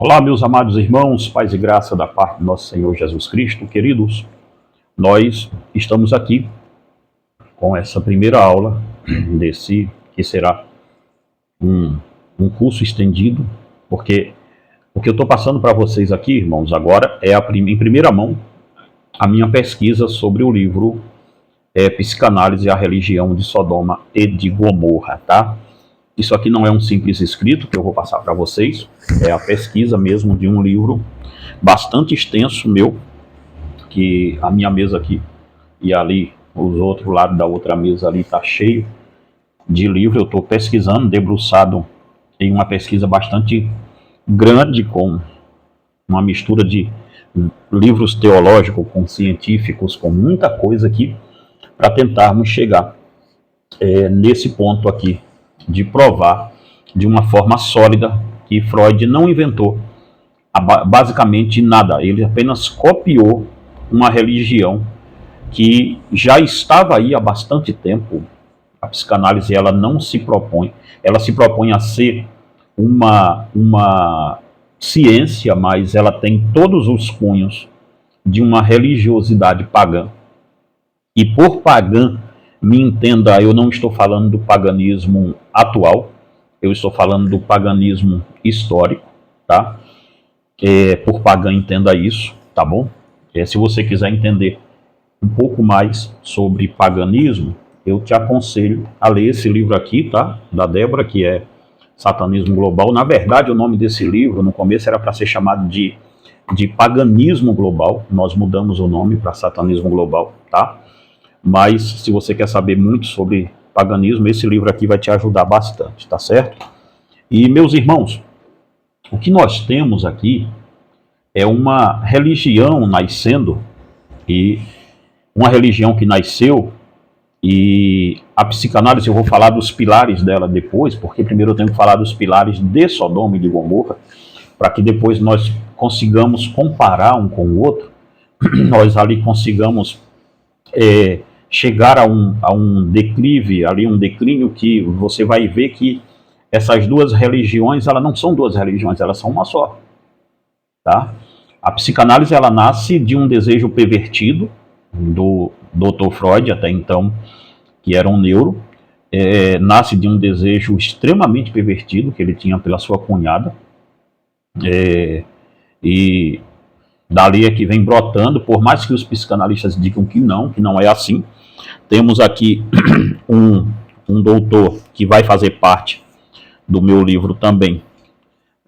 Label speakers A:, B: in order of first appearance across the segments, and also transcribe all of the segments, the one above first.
A: Olá, meus amados irmãos, paz e graça da parte do nosso Senhor Jesus Cristo. Queridos, nós estamos aqui com essa primeira aula desse que será um curso estendido, porque o que eu estou passando para vocês aqui, irmãos, agora é em primeira mão a minha pesquisa sobre o livro Psicanálise e a Religião de Sodoma e de Gomorra, tá? Isso aqui não é um simples escrito que eu vou passar para vocês, é a pesquisa mesmo de um livro bastante extenso meu, que a minha mesa aqui e ali, os outros lados da outra mesa ali está cheio de livro. Eu estou pesquisando, debruçado em uma pesquisa bastante grande, com uma mistura de livros teológicos com científicos, com muita coisa aqui, para tentarmos chegar nesse ponto aqui, de provar de uma forma sólida que Freud não inventou basicamente nada. Ele apenas copiou uma religião que já estava aí há bastante tempo. A psicanálise, ela não se propõe, ela se propõe a ser uma ciência, mas ela tem todos os cunhos de uma religiosidade pagã. E por pagã, me entenda, eu não estou falando do paganismo atual, eu estou falando do paganismo histórico, tá? Por pagã, entenda isso, tá bom? Se você quiser entender um pouco mais sobre paganismo, eu te aconselho a ler esse livro aqui, tá? Da Débora, que é Satanismo Global. Na verdade, o nome desse livro, no começo, era para ser chamado de Paganismo Global. Nós mudamos o nome para Satanismo Global, tá? Mas, se você quer saber muito sobre paganismo, esse livro aqui vai te ajudar bastante, tá certo? E, meus irmãos, o que nós temos aqui é uma religião nascendo, e uma religião que nasceu, e a psicanálise, eu vou falar dos pilares dela depois, porque primeiro eu tenho que falar dos pilares de Sodoma e de Gomorra, para que depois nós consigamos comparar um com o outro, nós ali consigamos chegar a um declive, ali um declínio, que você vai ver que essas duas religiões, elas não são duas religiões, elas são uma só, tá? A psicanálise, ela nasce de um desejo pervertido do Dr. Freud, até então, que era um neuro, nasce de um desejo extremamente pervertido que ele tinha pela sua cunhada, e dali é que vem brotando, por mais que os psicanalistas digam que não é assim. Temos aqui um doutor que vai fazer parte do meu livro também.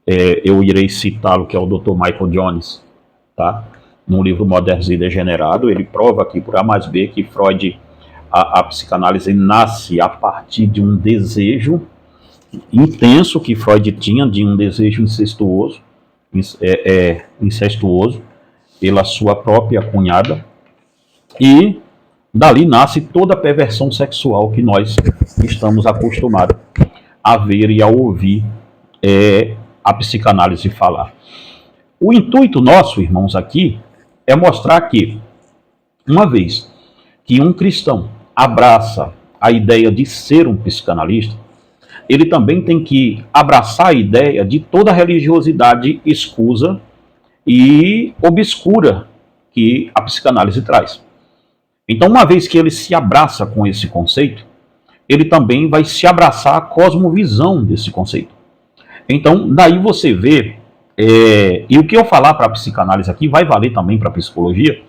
A: Eu irei citá-lo, que é o Dr. Michael Jones, tá? No livro Modernos e Degenerado, ele prova aqui por A mais B que Freud, a psicanálise nasce a partir de um desejo intenso que Freud tinha, de um desejo incestuoso pela sua própria cunhada, e dali nasce toda a perversão sexual que nós estamos acostumados a ver e a ouvir a psicanálise falar. O intuito nosso, irmãos, aqui é mostrar que, uma vez que um cristão abraça a ideia de ser um psicanalista, ele também tem que abraçar a ideia de toda a religiosidade escusa e obscura que a psicanálise traz. Então, uma vez que ele se abraça com esse conceito, ele também vai se abraçar a cosmovisão desse conceito. Então, daí você vê, e o que eu falar para a psicanálise aqui vai valer também para a psicologia,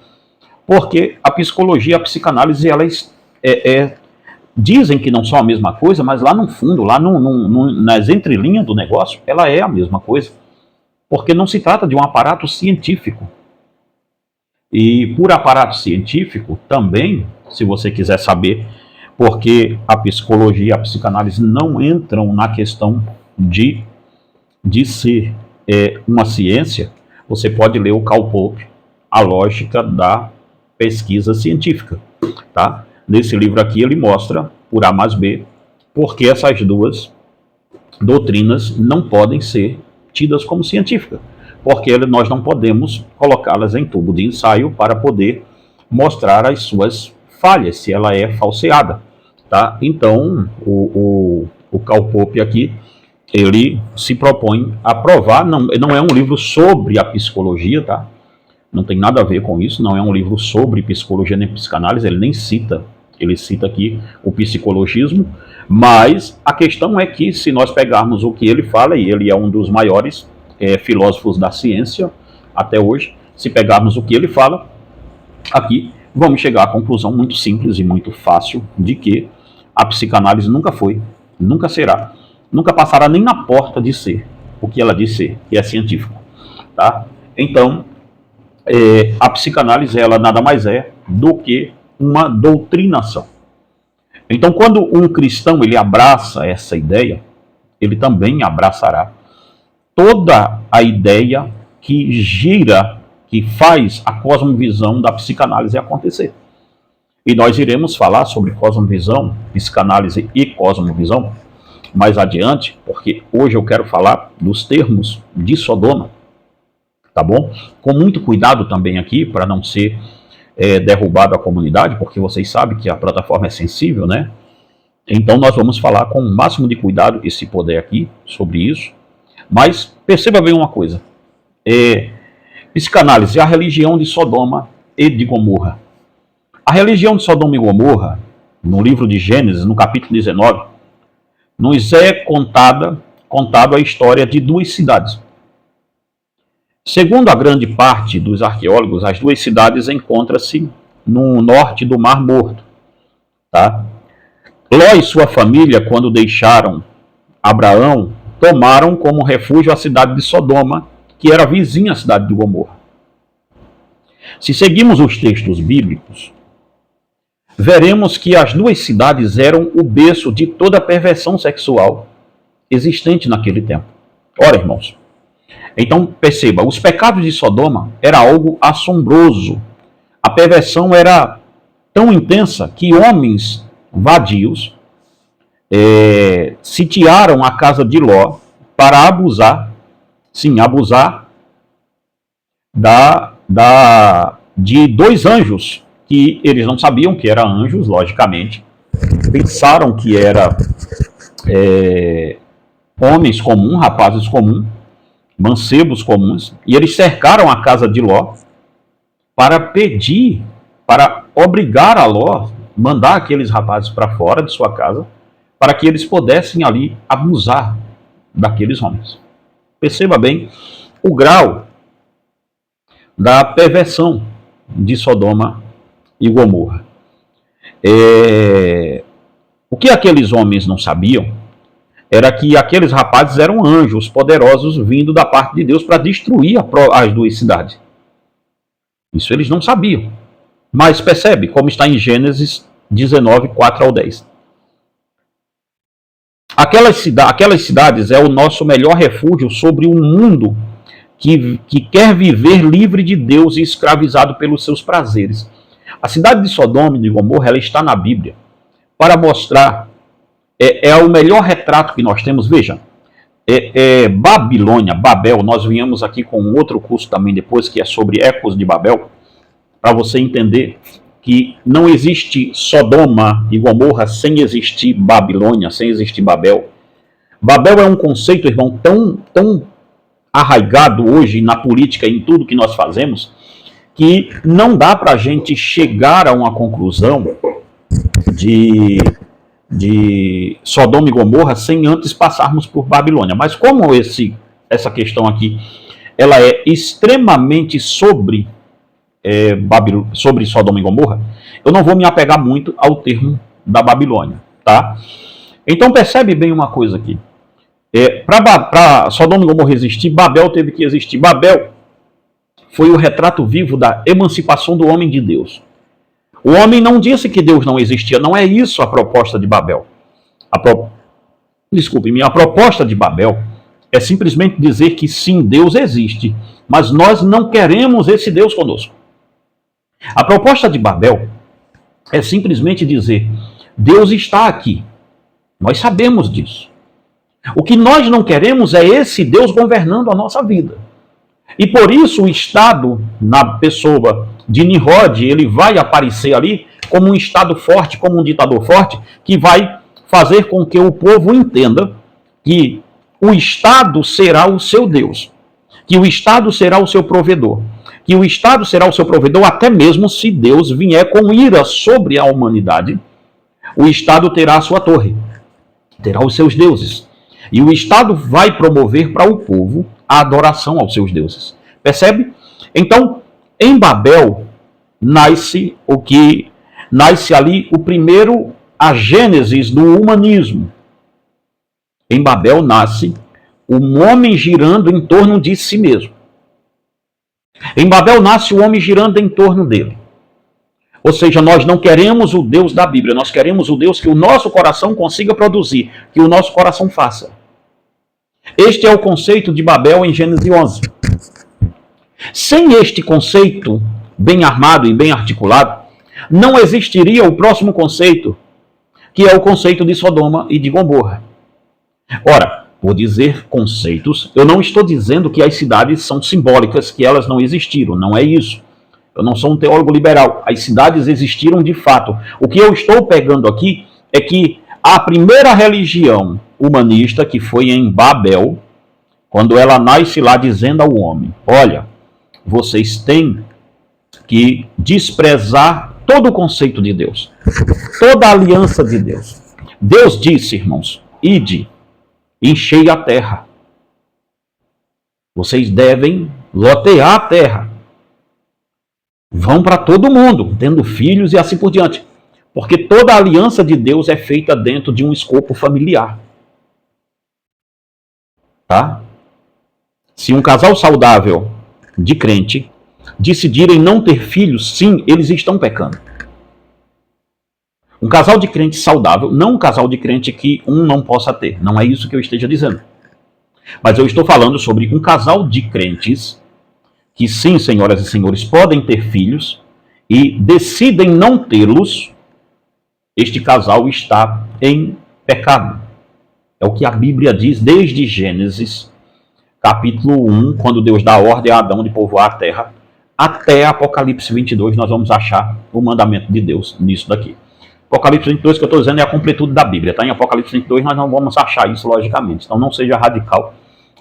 A: porque a psicologia e a psicanálise, elas dizem que não são a mesma coisa, mas lá no fundo, lá nas entrelinhas do negócio, ela é a mesma coisa, porque não se trata de um aparato científico. E por aparato científico também, se você quiser saber, porque a psicologia e a psicanálise não entram na questão de ser uma ciência, você pode ler o Karl Popper, A Lógica da Pesquisa Científica, tá? Nesse livro aqui ele mostra, por A mais B, porque essas duas doutrinas não podem ser tidas como científicas, porque nós não podemos colocá-las em tubo de ensaio para poder mostrar as suas falhas, se ela é falseada, tá? Então, o Karl Popper aqui, ele se propõe a provar, não é um livro sobre a psicologia, tá? Não tem nada a ver com isso, não é um livro sobre psicologia nem psicanálise, ele nem cita, ele cita aqui o psicologismo, mas a questão é que se nós pegarmos o que ele fala, e ele é um dos maiores filósofos da ciência até hoje, se pegarmos o que ele fala, aqui vamos chegar à conclusão muito simples e muito fácil de que a psicanálise nunca foi, nunca será, nunca passará nem na porta de ser o que ela diz ser, que é científico, tá? Então, a psicanálise, ela nada mais é do que uma doutrinação. Então, quando um cristão ele abraça essa ideia, ele também abraçará toda a ideia que gira, que faz a cosmovisão da psicanálise acontecer. E nós iremos falar sobre cosmovisão, psicanálise e cosmovisão mais adiante, porque hoje eu quero falar dos termos de Sodoma, tá bom? Com muito cuidado também aqui, para não ser derrubado a comunidade, porque vocês sabem que a plataforma é sensível, né? Então nós vamos falar com o máximo de cuidado, e se puder aqui, sobre isso. Mas perceba bem uma coisa. Psicanálise, a religião de Sodoma e de Gomorra. A religião de Sodoma e Gomorra, no livro de Gênesis, no capítulo 19, nos é contado a história de duas cidades. Segundo a grande parte dos arqueólogos, as duas cidades encontram-se no norte do Mar Morto. Tá? Ló e sua família, quando deixaram Abraão, tomaram como refúgio a cidade de Sodoma, que era vizinha à cidade de Gomorra. Se seguimos os textos bíblicos, veremos que as duas cidades eram o berço de toda a perversão sexual existente naquele tempo. Ora, irmãos, então perceba, os pecados de Sodoma era algo assombroso. A perversão era tão intensa que homens vadios sitiaram a casa de Ló para abusar de dois anjos, que eles não sabiam que eram anjos, logicamente. Pensaram que eram homens comuns, rapazes comuns, mancebos comuns, e eles cercaram a casa de Ló para obrigar a Ló, mandar aqueles rapazes para fora de sua casa, para que eles pudessem ali abusar daqueles homens. Perceba bem o grau da perversão de Sodoma e Gomorra. O que aqueles homens não sabiam era que aqueles rapazes eram anjos poderosos vindo da parte de Deus para destruir as duas cidades. Isso eles não sabiam. Mas percebe como está em Gênesis 19, 4 ao 10. Aquelas cidades é o nosso melhor refúgio sobre um mundo que quer viver livre de Deus e escravizado pelos seus prazeres. A cidade de Sodoma e de Gomorra, ela está na Bíblia para mostrar, é o melhor retrato que nós temos. Veja, Babilônia, Babel, nós viemos aqui com outro curso também depois, que é sobre Ecos de Babel, para você entender que não existe Sodoma e Gomorra sem existir Babilônia, sem existir Babel. Babel é um conceito, irmão, tão arraigado hoje na política e em tudo que nós fazemos, que não dá para a gente chegar a uma conclusão de Sodoma e Gomorra sem antes passarmos por Babilônia. Mas como essa questão aqui ela é extremamente sobre Sodoma e Gomorra, eu não vou me apegar muito ao termo da Babilônia, tá? Então percebe bem uma coisa aqui. Para Sodoma e Gomorra existir, Babel teve que existir. Babel foi o retrato vivo da emancipação do homem de Deus. O homem não disse que Deus não existia, não é isso a proposta de Babel. Desculpe-me, a proposta de Babel é simplesmente dizer que sim, Deus existe, mas nós não queremos esse Deus conosco. A proposta de Babel é simplesmente dizer, Deus está aqui, nós sabemos disso. O que nós não queremos é esse Deus governando a nossa vida. E por isso o Estado, na pessoa de Nimrod, ele vai aparecer ali como um Estado forte, como um ditador forte, que vai fazer com que o povo entenda que o Estado será o seu Deus, que o Estado será o seu provedor, que o Estado será o seu provedor até mesmo se Deus vier com ira sobre a humanidade, o Estado terá a sua torre, terá os seus deuses. E o Estado vai promover para o povo a adoração aos seus deuses. Percebe? Então, em Babel, nasce ali a gênesis do humanismo. Em Babel nasce um homem girando em torno de si mesmo. Em Babel nasce o homem girando em torno dele. Ou seja, nós não queremos o Deus da Bíblia, nós queremos o Deus que o nosso coração consiga produzir, que o nosso coração faça. Este é o conceito de Babel em Gênesis 11. Sem este conceito bem armado e bem articulado, não existiria o próximo conceito, que é o conceito de Sodoma e de Gomorra. Ora, por dizer conceitos, eu não estou dizendo que as cidades são simbólicas, que elas não existiram, não é isso. Eu não sou um teólogo liberal. As cidades existiram de fato. O que eu estou pegando aqui é que a primeira religião humanista, que foi em Babel, quando ela nasce lá dizendo ao homem, olha, vocês têm que desprezar todo o conceito de Deus, toda a aliança de Deus. Deus disse, irmãos, ide, enchei a terra. Vocês devem lotear a terra. Vão para todo mundo, tendo filhos e assim por diante. Porque toda a aliança de Deus é feita dentro de um escopo familiar. Tá? Se um casal saudável de crente decidirem não ter filhos, sim, eles estão pecando. Um casal de crente saudável, não um casal de crente que um não possa ter. Não é isso que eu esteja dizendo. Mas eu estou falando sobre um casal de crentes que sim, senhoras e senhores, podem ter filhos e decidem não tê-los. Este casal está em pecado. É o que a Bíblia diz desde Gênesis, capítulo 1, quando Deus dá ordem a Adão de povoar a terra, até Apocalipse 22, nós vamos achar o mandamento de Deus nisso daqui. Apocalipse 22, que eu estou dizendo, é a completude da Bíblia. Tá? Em Apocalipse 22, nós não vamos achar isso, logicamente. Então não seja radical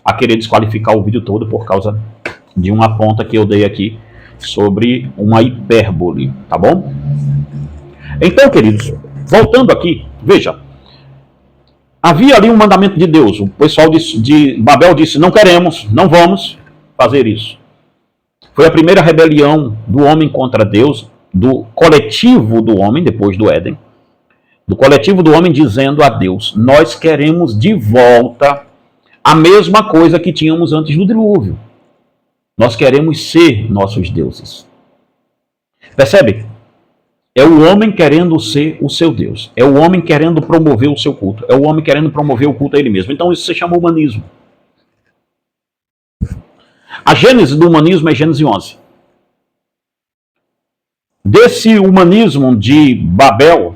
A: a querer desqualificar o vídeo todo por causa de uma ponta que eu dei aqui sobre uma hipérbole, tá bom? Então, queridos, voltando aqui, veja, havia ali um mandamento de Deus, o pessoal de Babel disse, não queremos, não vamos fazer isso. Foi a primeira rebelião do homem contra Deus, do coletivo do homem, depois do Éden, do coletivo do homem dizendo a Deus, nós queremos de volta a mesma coisa que tínhamos antes do dilúvio. Nós queremos ser nossos deuses. Percebe? É o homem querendo ser o seu Deus. É o homem querendo promover o seu culto. É o homem querendo promover o culto a ele mesmo. Então isso se chama humanismo. A gênese do humanismo é Gênesis 11. Desse humanismo de Babel,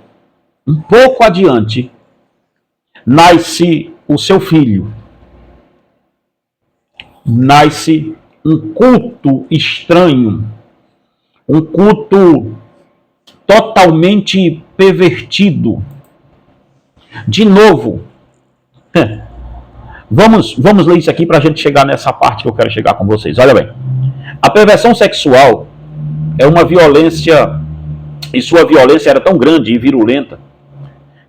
A: um pouco adiante, nasce o seu filho. Nasce um culto estranho, um culto totalmente pervertido. De novo, vamos ler isso aqui para a gente chegar nessa parte que eu quero chegar com vocês. Olha bem, a perversão sexual é uma violência, e sua violência era tão grande e virulenta,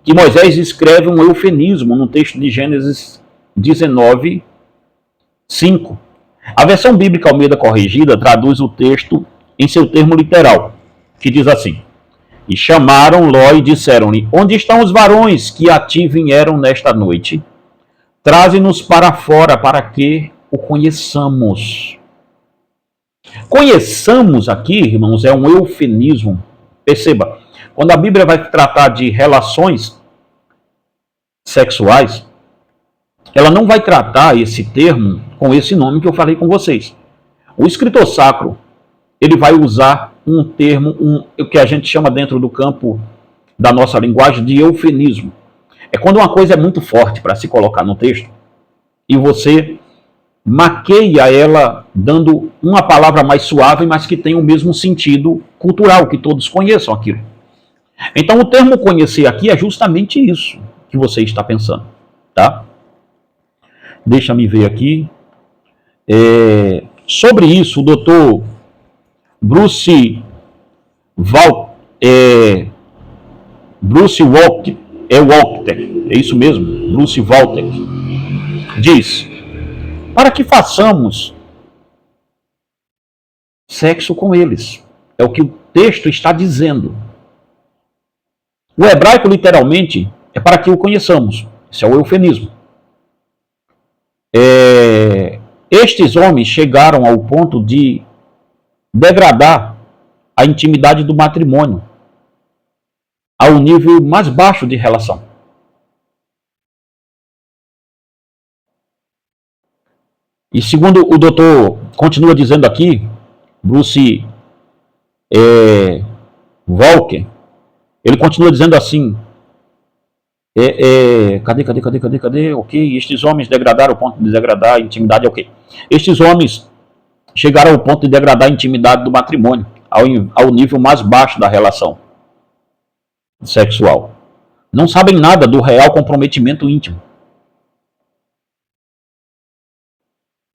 A: que Moisés escreve um eufemismo no texto de Gênesis 19, 5. A versão bíblica Almeida Corrigida traduz o texto em seu termo literal, que diz assim, e chamaram Ló e disseram-lhe, onde estão os varões que a ti vieram nesta noite? Traze-nos para fora para que o conheçamos. Conheçamos aqui, irmãos, é um eufemismo. Perceba, quando a Bíblia vai tratar de relações sexuais, ela não vai tratar esse termo com esse nome que eu falei com vocês. O escritor sacro, ele vai usar um termo, o que a gente chama dentro do campo da nossa linguagem de eufemismo. É quando uma coisa é muito forte para se colocar no texto e você maqueia ela dando uma palavra mais suave, mas que tem o mesmo sentido cultural, que todos conheçam aquilo. Então o termo conhecer aqui é justamente isso que você está pensando, tá? Deixa-me ver aqui. Sobre isso, o doutor Bruce Walker, é isso mesmo, Bruce Walker, diz: para que façamos sexo com eles. É o que o texto está dizendo. O hebraico, literalmente, é para que o conheçamos. Esse é o eufemismo. Estes homens chegaram ao ponto de degradar a intimidade do matrimônio ao nível mais baixo de relação. E segundo o doutor continua dizendo aqui, Bruce Walker, ele continua dizendo assim, cadê? Ok, estes homens degradaram o ponto de degradar a intimidade, ok. Estes homens chegaram ao ponto de degradar a intimidade do matrimônio ao nível mais baixo da relação sexual. Não sabem nada do real comprometimento íntimo.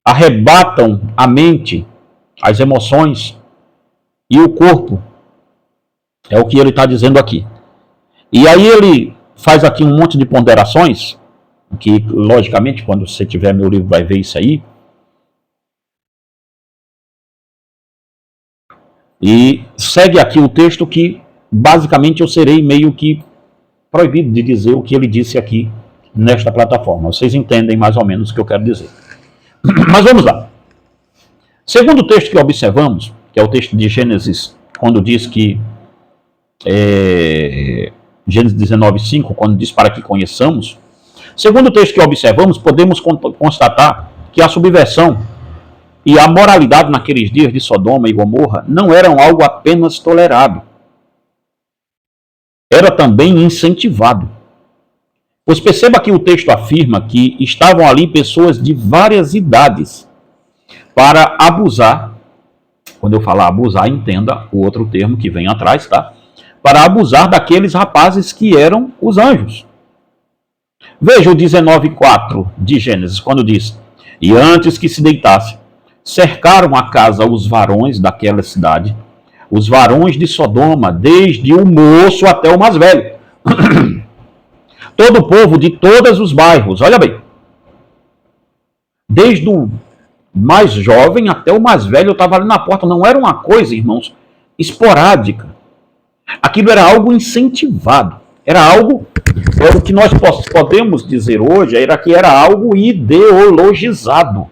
A: Arrebatam a mente, as emoções e o corpo. É o que ele está dizendo aqui. E aí ele faz aqui um monte de ponderações, que logicamente quando você tiver meu livro vai ver isso aí. E segue aqui o texto que basicamente eu serei meio que proibido de dizer o que ele disse aqui nesta plataforma. Vocês entendem mais ou menos o que eu quero dizer. Mas vamos lá. Segundo o texto que observamos, que é o texto de Gênesis, quando diz que Gênesis 19:5, quando diz para que conheçamos, segundo o texto que observamos, podemos constatar que a subversão e a moralidade naqueles dias de Sodoma e Gomorra não eram algo apenas tolerado. Era também incentivado. Pois perceba que o texto afirma que estavam ali pessoas de várias idades para abusar. Quando eu falar abusar, entenda o outro termo que vem atrás, tá? Para abusar daqueles rapazes que eram os anjos. Veja o 19:4 de Gênesis, quando diz: e antes que se deitasse, cercaram a casa os varões daquela cidade, os varões de Sodoma, desde o moço até o mais velho. Todo o povo de todos os bairros, olha bem, desde o mais jovem até o mais velho, eu estava ali na porta. Não era uma coisa, irmãos, esporádica. Aquilo era algo incentivado. Era algo, o que nós podemos dizer hoje, era que era algo ideologizado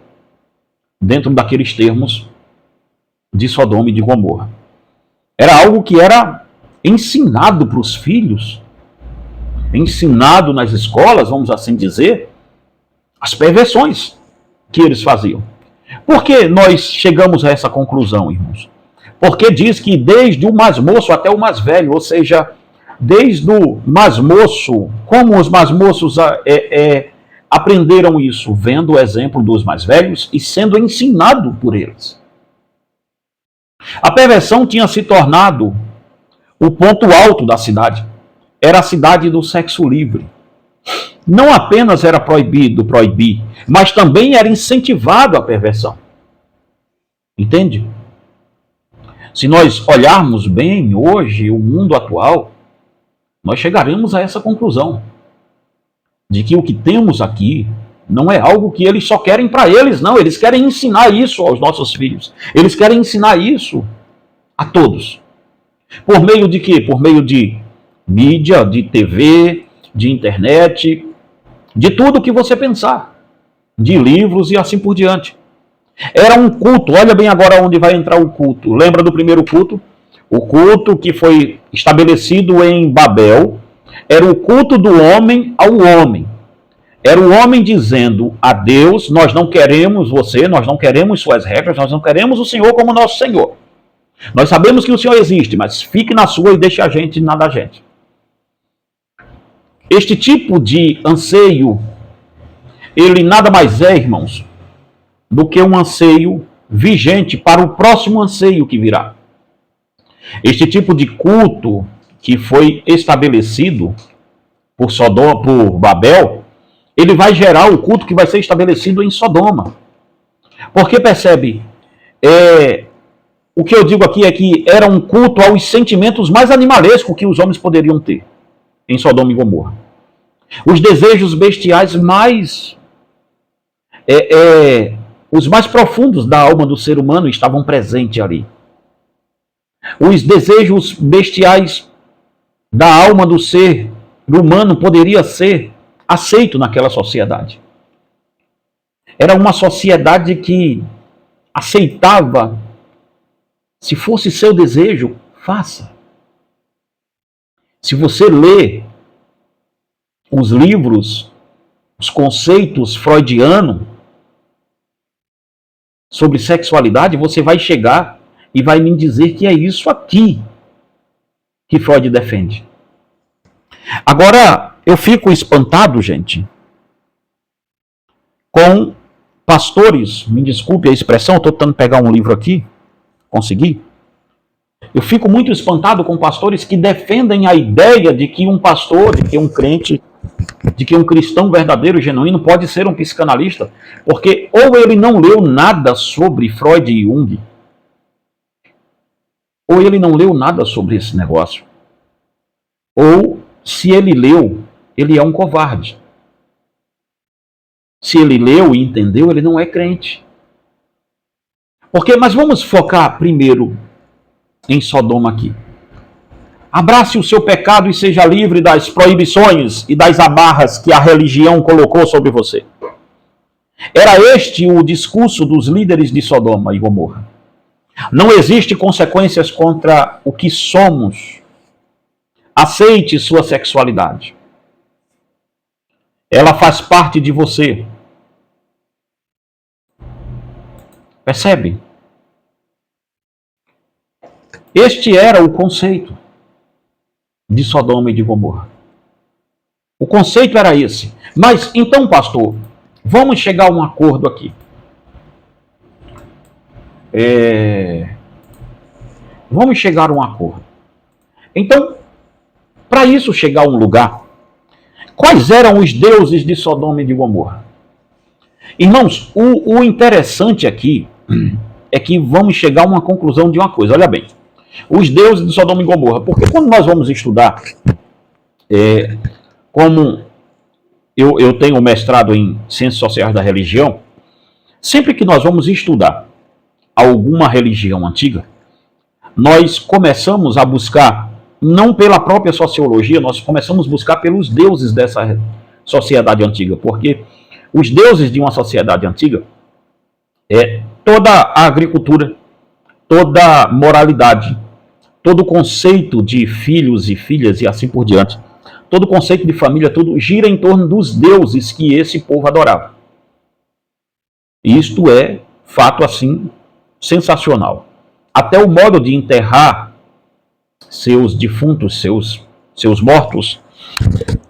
A: dentro daqueles termos de Sodoma e de Gomorra. Era algo que era ensinado para os filhos, ensinado nas escolas, vamos assim dizer, as perversões que eles faziam. Por que nós chegamos a essa conclusão, irmãos? Porque diz que desde o mais moço até o mais velho, ou seja, desde o mais moço, como os mais moços aprenderam isso? Vendo o exemplo dos mais velhos e sendo ensinado por eles. A perversão tinha se tornado o ponto alto da cidade. Era a cidade do sexo livre. Não apenas era proibido proibir, mas também era incentivado a perversão. Entende? Se nós olharmos bem hoje o mundo atual, nós chegaremos a essa conclusão de que o que temos aqui não é algo que eles só querem para eles, não. Eles querem ensinar isso aos nossos filhos. Eles querem ensinar isso a todos. Por meio de quê? Por meio de mídia, de TV, de internet, de tudo que você pensar, de livros e assim por diante. Era um culto. Olha bem agora onde vai entrar o culto. Lembra do primeiro culto? O culto que foi estabelecido em Babel era o culto do homem ao homem. Era o homem dizendo a Deus: nós não queremos você, nós não queremos suas regras, nós não queremos o Senhor como nosso Senhor. Nós sabemos que o Senhor existe, mas fique na sua e deixe a gente na da gente. Este tipo de anseio, ele nada mais é, irmãos, do que um anseio vigente para o próximo anseio que virá. Este tipo de culto que foi estabelecido por Sodoma, por Babel, ele vai gerar o culto que vai ser estabelecido em Sodoma. Porque percebe, o que eu digo aqui é que era um culto aos sentimentos mais animalescos que os homens poderiam ter em Sodoma e Gomorra. Os desejos bestiais mais os mais profundos da alma do ser humano estavam presentes ali. Os desejos bestiais da alma do ser humano poderia ser aceito naquela sociedade. Era uma sociedade que aceitava, se fosse seu desejo, faça. Se você lê os livros, os conceitos freudianos sobre sexualidade, você vai chegar e vai me dizer que é isso aqui que Freud defende. Agora, eu fico espantado, gente, com pastores, me desculpe a expressão, estou tentando pegar um livro aqui, consegui? Eu fico muito espantado com pastores que defendem a ideia de que um pastor, de que um crente, de que um cristão verdadeiro, genuíno, pode ser um psicanalista, porque ou ele não leu nada sobre Freud e Jung, ou ele não leu nada sobre esse negócio, ou se ele leu, ele é um covarde. Se ele leu e entendeu, ele não é crente. Mas vamos focar primeiro em Sodoma aqui. Abrace o seu pecado e seja livre das proibições e das amarras que a religião colocou sobre você. Era este o discurso dos líderes de Sodoma e Gomorra. Não existe consequências contra o que somos. Aceite sua sexualidade. Ela faz parte de você. Percebe? Este era o conceito de Sodoma e de Gomorra. O conceito era esse. Mas, então, pastor, vamos chegar a um acordo aqui. Vamos chegar a um acordo. Então, para isso chegar a um lugar, quais eram os deuses de Sodoma e de Gomorra? Irmãos, o interessante aqui é que vamos chegar a uma conclusão de uma coisa. Olha bem, os deuses de Sodoma e Gomorra, porque quando nós vamos estudar, como eu tenho mestrado em Ciências Sociais da Religião, sempre que nós vamos estudar alguma religião antiga, nós começamos a buscar, não pela própria sociologia, nós começamos a buscar pelos deuses dessa sociedade antiga, porque os deuses de uma sociedade antiga toda a agricultura, toda a moralidade, todo o conceito de filhos e filhas e assim por diante, todo o conceito de família, tudo gira em torno dos deuses que esse povo adorava. Isto é fato assim sensacional. Até o modo de enterrar seus defuntos, seus mortos,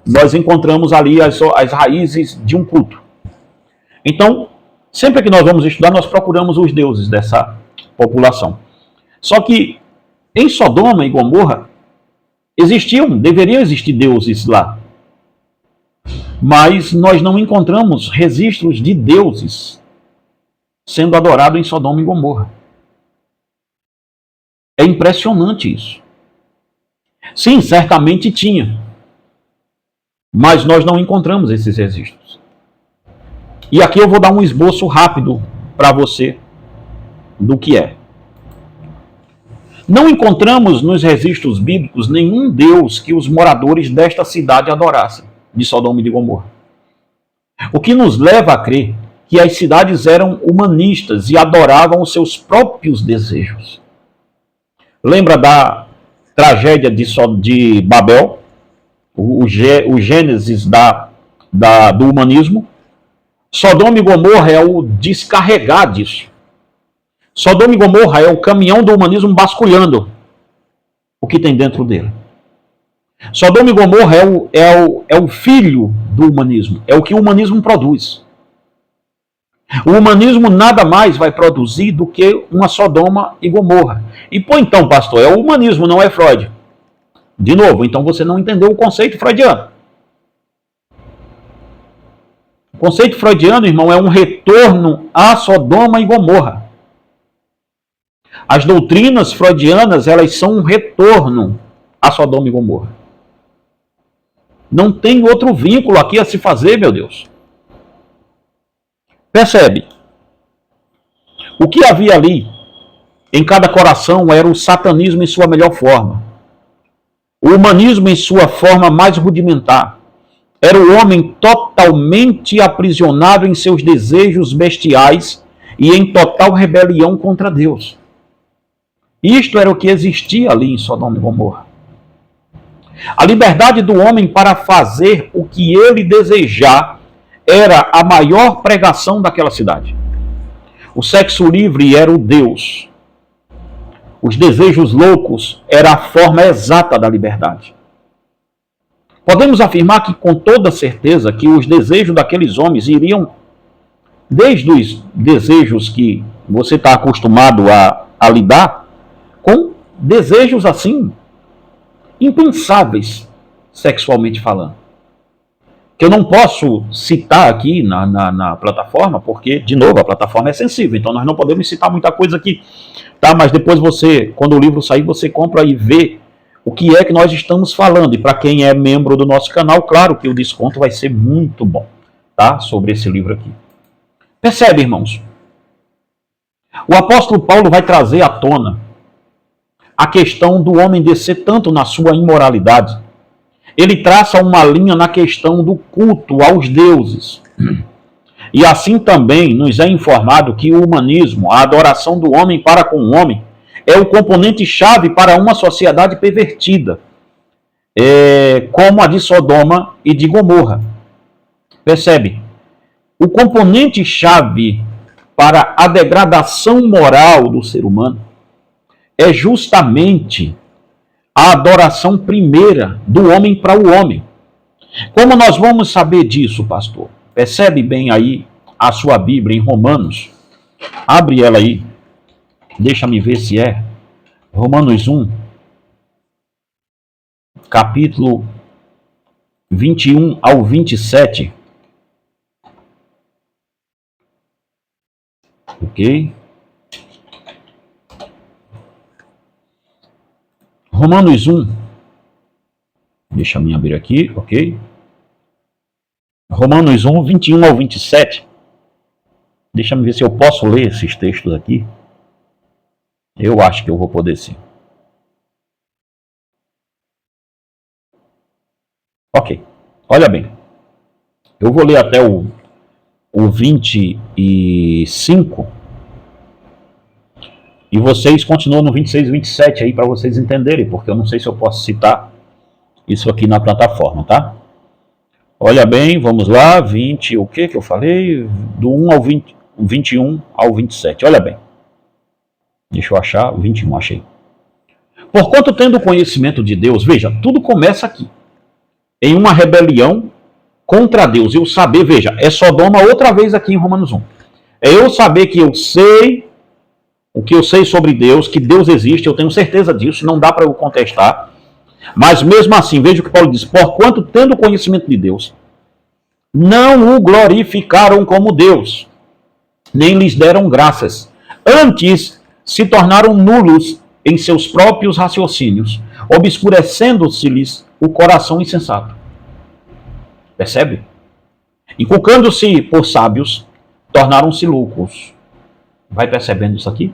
A: nós encontramos ali as raízes de um culto. Então, sempre que nós vamos estudar, nós procuramos os deuses dessa população. Só que em Sodoma e Gomorra deveriam existir deuses lá. Mas nós não encontramos registros de deuses sendo adorados em Sodoma e Gomorra. É impressionante isso. Sim, certamente tinha. Mas nós não encontramos esses registros. E aqui eu vou dar um esboço rápido para você do que é. Não encontramos nos registros bíblicos nenhum deus que os moradores desta cidade adorassem, de Sodoma e de Gomorra. O que nos leva a crer que as cidades eram humanistas e adoravam os seus próprios desejos. Lembra da tragédia de Babel? O gênesis do humanismo? Sodoma e Gomorra é o descarregar disso. Sodoma e Gomorra é o caminhão do humanismo basculhando o que tem dentro dele. Sodoma e Gomorra é o filho do humanismo, é o que o humanismo produz. O humanismo nada mais vai produzir do que uma Sodoma e Gomorra. E pô, então, pastor, é o humanismo, não é Freud. De novo, então você não entendeu o conceito freudiano. Conceito freudiano, irmão, é um retorno a Sodoma e Gomorra. As doutrinas freudianas, elas são um retorno a Sodoma e Gomorra. Não tem outro vínculo aqui a se fazer, meu Deus. Percebe? O que havia ali, em cada coração, era o satanismo em sua melhor forma. O humanismo em sua forma mais rudimentar. Era o homem totalmente aprisionado em seus desejos bestiais e em total rebelião contra Deus. Isto era o que existia ali em Sodoma e Gomorra. A liberdade do homem para fazer o que ele desejar era a maior pregação daquela cidade. O sexo livre era o Deus. Os desejos loucos era a forma exata da liberdade. Podemos afirmar que com toda certeza que os desejos daqueles homens iriam desde os desejos que você está acostumado a lidar, com desejos assim, impensáveis, sexualmente falando. Que eu não posso citar aqui na plataforma, porque, de novo, a plataforma é sensível, então nós não podemos citar muita coisa aqui. Tá? Mas depois você, quando o livro sair, você compra e vê o que é que nós estamos falando. E para quem é membro do nosso canal, claro que o desconto vai ser muito bom, tá? Sobre esse livro aqui. Percebe, irmãos? O apóstolo Paulo vai trazer à tona a questão do homem descer tanto na sua imoralidade. Ele traça uma linha na questão do culto aos deuses. E assim também nos é informado que o humanismo, a adoração do homem para com o homem, é o componente-chave para uma sociedade pervertida, como a de Sodoma e de Gomorra. Percebe? O componente-chave para a degradação moral do ser humano é justamente a adoração primeira do homem para o homem. Como nós vamos saber disso, pastor? Percebe bem aí a sua Bíblia em Romanos. Abre ela aí. Deixa-me ver se é. Romanos 1, capítulo 21 ao 27. Ok? Romanos 1. Deixa eu abrir aqui, ok? Romanos 1, 21 ao 27. Deixa-me ver se eu posso ler esses textos aqui. Eu acho que eu vou poder sim. Ok, olha bem. Eu vou ler até o 25. E vocês continuam no 26 e 27 aí para vocês entenderem, porque eu não sei se eu posso citar isso aqui na plataforma, tá? Olha bem, vamos lá, 20, o que eu falei? Do 1 ao 20, 21 ao 27, olha bem. Deixa eu achar, 21, achei. Porquanto tendo conhecimento de Deus, veja, tudo começa aqui. Em uma rebelião contra Deus. Eu saber, veja, é Sodoma outra vez aqui em Romanos 1. É eu saber que eu sei o que eu sei sobre Deus, que Deus existe, eu tenho certeza disso, não dá para eu contestar. Mas mesmo assim, veja o que Paulo diz, porquanto tendo conhecimento de Deus, não o glorificaram como Deus, nem lhes deram graças. Antes, se tornaram nulos em seus próprios raciocínios, obscurecendo-se-lhes o coração insensato. Percebe? Inculcando-se por sábios, tornaram-se loucos. Vai percebendo isso aqui?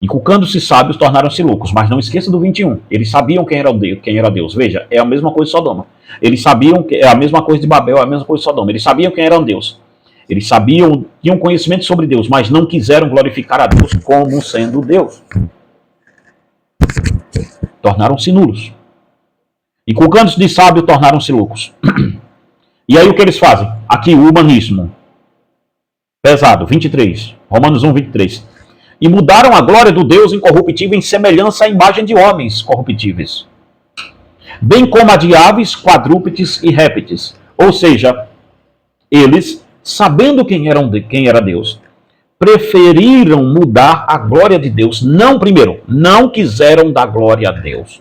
A: Inculcando-se sábios, tornaram-se loucos. Mas não esqueça do 21. Eles sabiam quem era Deus. Veja, é a mesma coisa de Sodoma. Eles sabiam que é a mesma coisa de Babel, é a mesma coisa de Sodoma. Eles sabiam quem era Deus. Eles sabiam, tinham conhecimento sobre Deus, mas não quiseram glorificar a Deus como sendo Deus. Tornaram-se nulos. Inculcando-se de sábio, tornaram-se loucos. E aí o que eles fazem? Aqui o humanismo. Pesado, 23. Romanos 1, 23. E mudaram a glória do Deus incorruptível em semelhança à imagem de homens corruptíveis, bem como a de aves, quadrúpedes e répteis. Ou seja, eles, sabendo quem era Deus, preferiram mudar a glória de Deus. Não quiseram dar glória a Deus.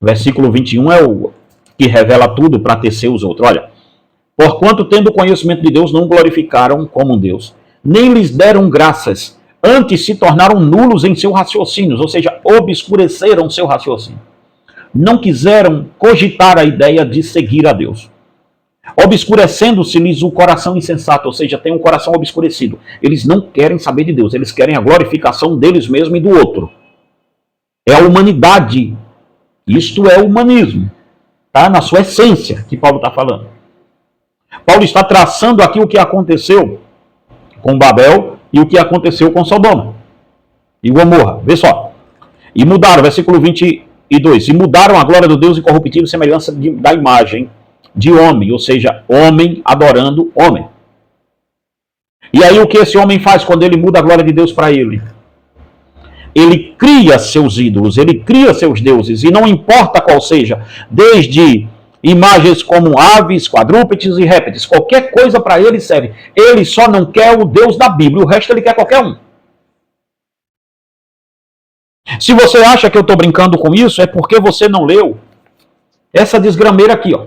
A: Versículo 21 é o que revela tudo para tecer os outros. Olha, Porquanto, tendo conhecimento de Deus, não glorificaram como um Deus, nem lhes deram graças, antes se tornaram nulos em seus raciocínios, ou seja, obscureceram seu raciocínio. Não quiseram cogitar a ideia de seguir a Deus. Obscurecendo-se-lhes o coração insensato, ou seja, tem um coração obscurecido. Eles não querem saber de Deus, eles querem a glorificação deles mesmos e do outro. É a humanidade. Isto é o humanismo, tá? Na sua essência, que Paulo está falando. Paulo está traçando aqui o que aconteceu com Babel e o que aconteceu com Sodoma e Gomorra. Vê só. E mudaram, versículo 22, e mudaram a glória do Deus incorruptível, semelhança da imagem de homem, ou seja, homem adorando homem. E aí o que esse homem faz quando ele muda a glória de Deus para ele? Ele cria seus ídolos, ele cria seus deuses, e não importa qual seja, desde imagens como aves, quadrúpedes e répteis, qualquer coisa para ele serve. Ele só não quer o Deus da Bíblia, o resto ele quer qualquer um. Se você acha que eu estou brincando com isso, é porque você não leu essa desgrameira aqui, ó.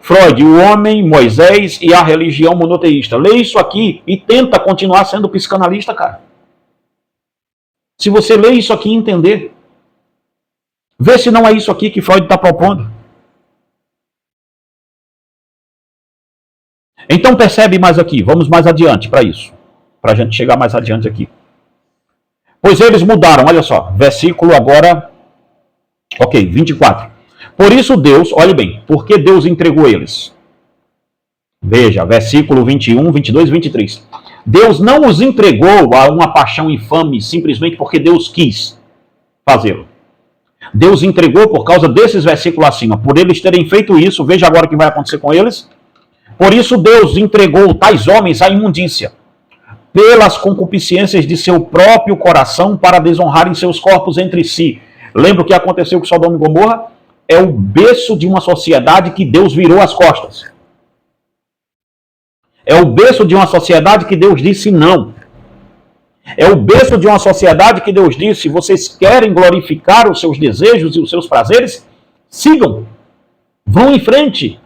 A: Freud, o homem, Moisés e a religião monoteísta. Lê isso aqui e tenta continuar sendo psicanalista, cara. Se você lê isso aqui e entender, vê se não é isso aqui que Freud está propondo. Então percebe mais aqui, vamos mais adiante para isso, para a gente chegar mais adiante aqui. Pois eles mudaram, olha só, versículo agora, 24. Por isso Deus, olhe bem, porque Deus entregou eles. Veja, versículo 21, 22 e 23. Deus não os entregou a uma paixão infame simplesmente porque Deus quis fazê-lo. Deus entregou por causa desses versículos acima. Por eles terem feito isso, veja agora o que vai acontecer com eles. Por isso Deus entregou tais homens à imundícia, pelas concupiscências de seu próprio coração, para desonrarem seus corpos entre si. Lembra o que aconteceu com Sodoma e Gomorra? É o berço de uma sociedade que Deus virou as costas. É o berço de uma sociedade que Deus disse não. É o berço de uma sociedade que Deus disse: vocês querem glorificar os seus desejos e os seus prazeres? Sigam. Vão em frente.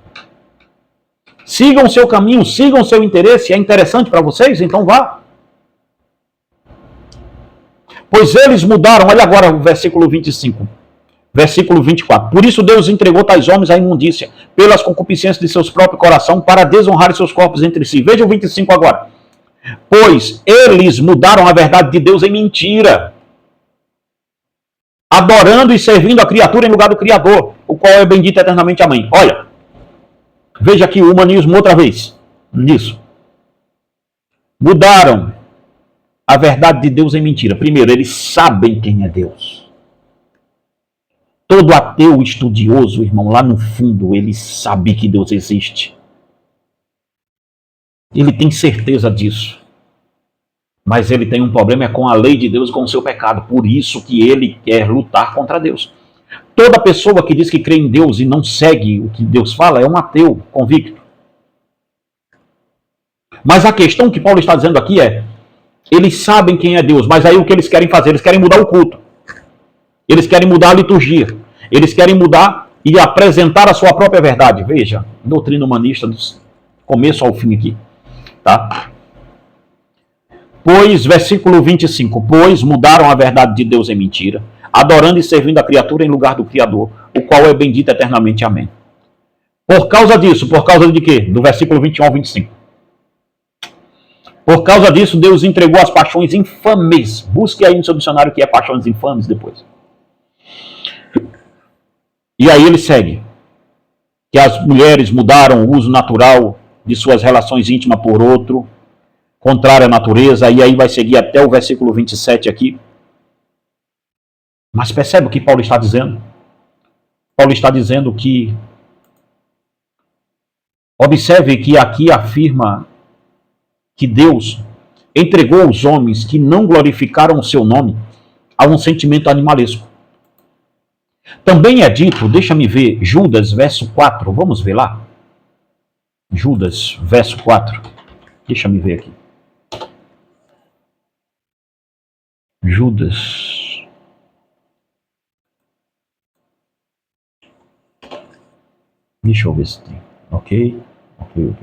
A: Sigam o seu caminho, sigam o seu interesse. É interessante para vocês? Então vá. Pois eles mudaram, olha agora o versículo 25. Versículo 24. Por isso Deus entregou tais homens à imundícia, pelas concupiscências de seus próprios coração, para desonrar seus corpos entre si. Veja o 25 agora. Pois eles mudaram a verdade de Deus em mentira, adorando e servindo a criatura em lugar do Criador, o qual é bendito eternamente. Amém. Olha, veja aqui o humanismo outra vez, nisso. Mudaram a verdade de Deus em mentira. Primeiro, eles sabem quem é Deus. Todo ateu estudioso, irmão, lá no fundo, ele sabe que Deus existe. Ele tem certeza disso. Mas ele tem um problema com a lei de Deus e com o seu pecado. Por isso que ele quer lutar contra Deus. Toda pessoa que diz que crê em Deus e não segue o que Deus fala é um ateu convicto. Mas a questão que Paulo está dizendo aqui é: eles sabem quem é Deus, mas aí o que eles querem fazer? Eles querem mudar o culto. Eles querem mudar a liturgia. Eles querem mudar e apresentar a sua própria verdade. Veja, doutrina humanista do começo ao fim aqui. Tá? Pois, versículo 25, pois mudaram a verdade de Deus em mentira, adorando e servindo a criatura em lugar do Criador, o qual é bendito eternamente. Amém. Por causa disso, por causa de quê? Do versículo 21 ao 25. Por causa disso, Deus entregou as paixões infames. Busque aí no seu dicionário o que é paixões infames depois. E aí ele segue. Que as mulheres mudaram o uso natural de suas relações íntimas por outro, contrário à natureza, e aí vai seguir até o versículo 27 aqui. Mas percebe o que Paulo está dizendo? Paulo está dizendo que, observe que aqui afirma que Deus entregou os homens que não glorificaram o seu nome a um sentimento animalesco. Também é dito, deixa-me ver, Judas, verso 4, vamos ver lá? Judas, verso 4, deixa-me ver aqui. Judas. Deixa eu ver se tem. Ok? Ok.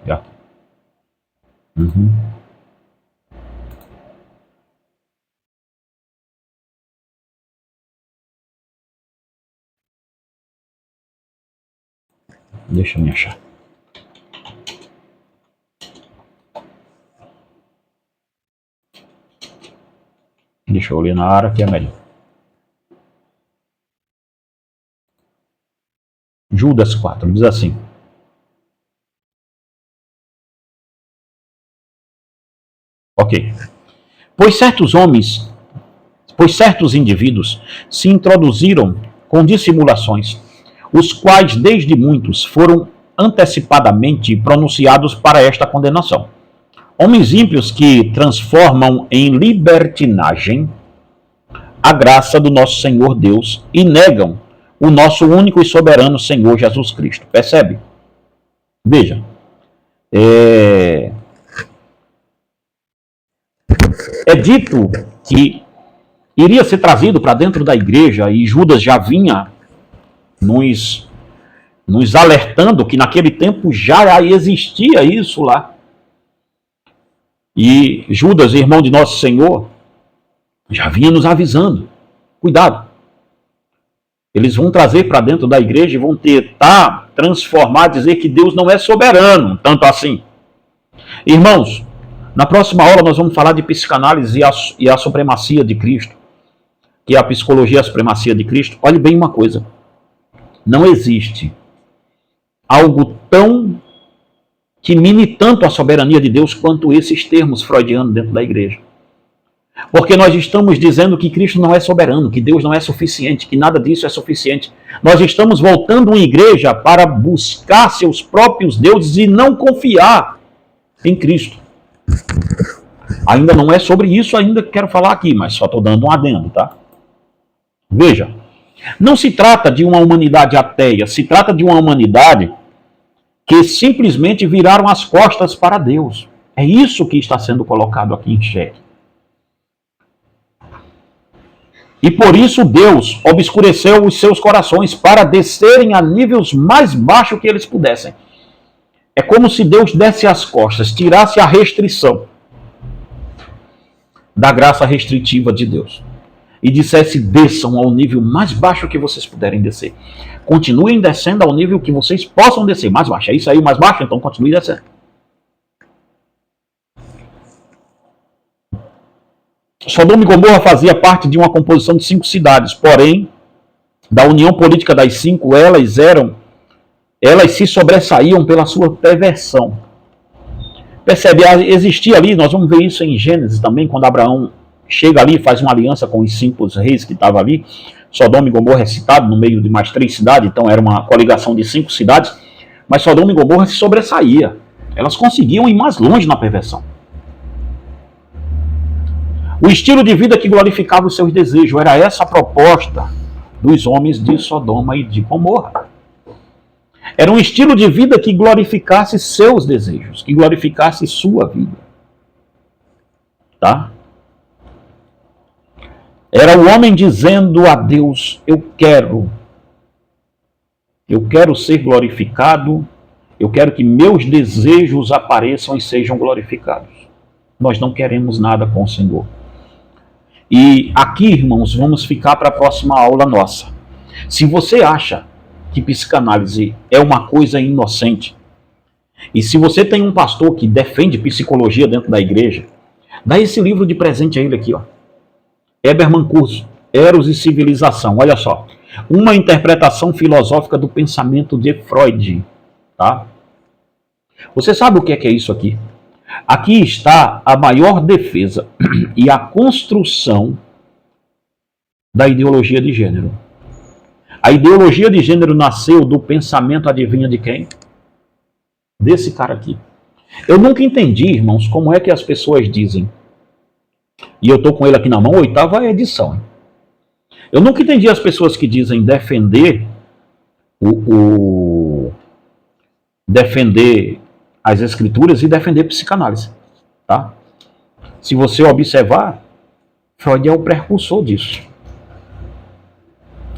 A: Aqui. Uhum. Deixa eu me achar. Deixa eu ler na área que é melhor. Judas 4 diz assim: ok. Pois certos homens, pois certos indivíduos se introduziram com dissimulações, os quais desde muitos foram antecipadamente pronunciados para esta condenação. Homens ímpios que transformam em libertinagem a graça do nosso Senhor Deus e negam o nosso único e soberano Senhor Jesus Cristo. Percebe? Veja, é, é dito que iria ser trazido para dentro da igreja e Judas já vinha nos, nos alertando que naquele tempo já existia isso lá. E Judas, irmão de nosso Senhor, já vinha nos avisando. Cuidado. Eles vão trazer para dentro da igreja e vão tentar transformar, dizer que Deus não é soberano, tanto assim. Irmãos, na próxima aula nós vamos falar de psicanálise e a supremacia de Cristo, que é a psicologia e a supremacia de Cristo. Olhe bem uma coisa. Não existe algo tão que mine tanto a soberania de Deus quanto esses termos freudianos dentro da igreja. Porque nós estamos dizendo que Cristo não é soberano, que Deus não é suficiente, que nada disso é suficiente. Nós estamos voltando uma igreja para buscar seus próprios deuses e não confiar em Cristo. Ainda não é sobre isso ainda que quero falar aqui, mas só estou dando um adendo, tá? Veja, não se trata de uma humanidade ateia, se trata de uma humanidade que simplesmente viraram as costas para Deus. É isso que está sendo colocado aqui em xeque. E por isso Deus obscureceu os seus corações para descerem a níveis mais baixos que eles pudessem. É como se Deus desse as costas, tirasse a restrição da graça restritiva de Deus e dissesse: desçam ao nível mais baixo que vocês puderem descer. Continuem descendo ao nível que vocês possam descer. Mais baixo. É isso aí, o mais baixo? Então continue descendo. Sodoma e Gomorra fazia parte de uma composição de 5 cidades, porém, da união política das 5, elas se sobressaíam pela sua perversão. Percebe? Existia ali, nós vamos ver isso em Gênesis também, quando Abraão chega ali e faz uma aliança com os 5 reis que estavam ali. Sodoma e Gomorra é citado no meio de mais 3 cidades, então era uma coligação de 5 cidades, mas Sodoma e Gomorra se sobressaía. Elas conseguiam ir mais longe na perversão. O estilo de vida que glorificava os seus desejos, era essa a proposta dos homens de Sodoma e de Gomorra. Era um estilo de vida que glorificasse seus desejos, que glorificasse sua vida. Tá? Era o homem dizendo a Deus: eu quero ser glorificado, eu quero que meus desejos apareçam e sejam glorificados. Nós não queremos nada com o Senhor. E aqui, irmãos, vamos ficar para a próxima aula nossa. Se você acha que psicanálise é uma coisa inocente, e se você tem um pastor que defende psicologia dentro da igreja, dá esse livro de presente a ele aqui, ó. Ebermann Curso, Eros e Civilização. Olha só, uma interpretação filosófica do pensamento de Freud. Tá? Você sabe o que é isso aqui? Aqui está a maior defesa e a construção da ideologia de gênero. A ideologia de gênero nasceu do pensamento, adivinha de quem? Desse cara aqui. Eu nunca entendi, irmãos, como é que as pessoas dizem, e eu estou com ele aqui na mão, 8ª edição. Eu nunca entendi as pessoas que dizem defender defender as escrituras e defender psicanálise. Tá? Se você observar, Freud é o precursor disso.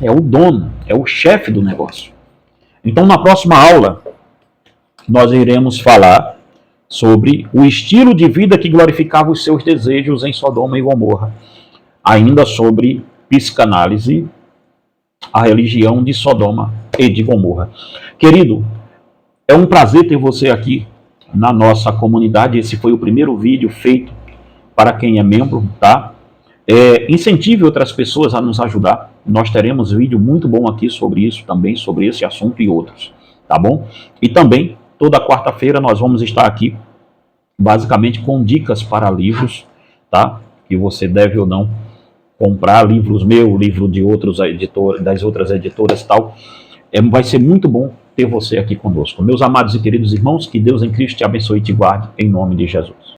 A: É o dono, é o chefe do negócio. Então, na próxima aula, nós iremos falar sobre o estilo de vida que glorificava os seus desejos em Sodoma e Gomorra. Ainda sobre psicanálise, a religião de Sodoma e de Gomorra. Querido, é um prazer ter você aqui na nossa comunidade. Esse foi o primeiro vídeo feito para quem é membro, tá? Incentive outras pessoas a nos ajudar. Nós teremos vídeo muito bom aqui sobre isso também, sobre esse assunto e outros, tá bom? E também, toda quarta-feira nós vamos estar aqui, basicamente com dicas para livros, tá? Que você deve ou não comprar, livros meus, livro de outros editores, das outras editoras e tal. Vai ser muito bom ter você aqui conosco. Meus amados e queridos irmãos, que Deus em Cristo te abençoe e te guarde, em nome de Jesus.